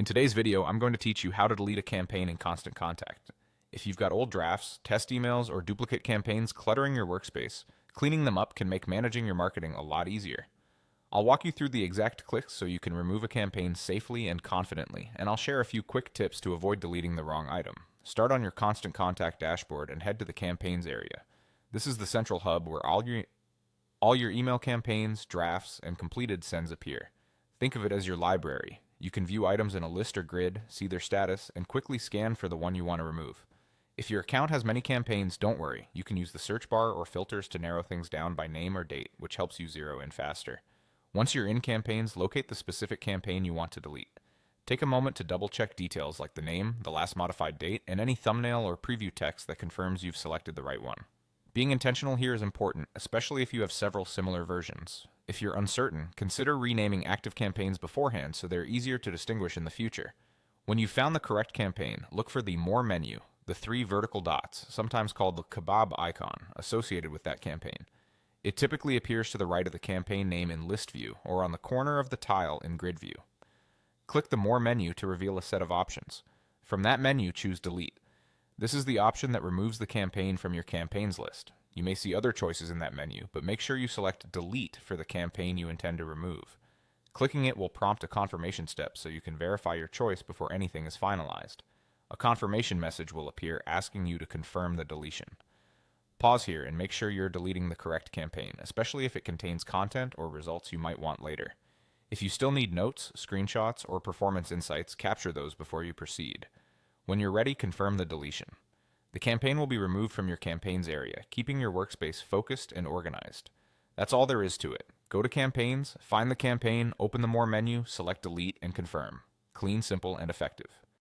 In today's video, I'm going to teach you how to delete a campaign in Constant Contact. If you've got old drafts, test emails, or duplicate campaigns cluttering your workspace, cleaning them up can make managing your marketing a lot easier. I'll walk you through the exact clicks so you can remove a campaign safely and confidently, and I'll share a few quick tips to avoid deleting the wrong item. Start on your Constant Contact dashboard and head to the Campaigns area. This is the central hub where all your email campaigns, drafts, and completed sends appear. Think of it as your library. You can view items in a list or grid, see their status, and quickly scan for the one you want to remove. If your account has many campaigns, don't worry. You can use the search bar or filters to narrow things down by name or date, which helps you zero in faster. Once you're in campaigns, locate the specific campaign you want to delete. Take a moment to double-check details like the name, the last modified date, and any thumbnail or preview text that confirms you've selected the right one. Being intentional here is important, especially if you have several similar versions. If you're uncertain, consider renaming active campaigns beforehand so they're easier to distinguish in the future. When you've found the correct campaign, look for the More menu, the three vertical dots, sometimes called the kebab icon, associated with that campaign. It typically appears to the right of the campaign name in List View or on the corner of the tile in Grid View. Click the More menu to reveal a set of options. From that menu, choose Delete. This is the option that removes the campaign from your campaigns list. You may see other choices in that menu, but make sure you select Delete for the campaign you intend to remove. Clicking it will prompt a confirmation step so you can verify your choice before anything is finalized. A confirmation message will appear asking you to confirm the deletion. Pause here and make sure you're deleting the correct campaign, especially if it contains content or results you might want later. If you still need notes, screenshots, or performance insights, capture those before you proceed. When you're ready, confirm the deletion. The campaign will be removed from your campaigns area, keeping your workspace focused and organized. That's all there is to it. Go to Campaigns, find the campaign, open the More menu, select Delete, and confirm. Clean, simple, and effective.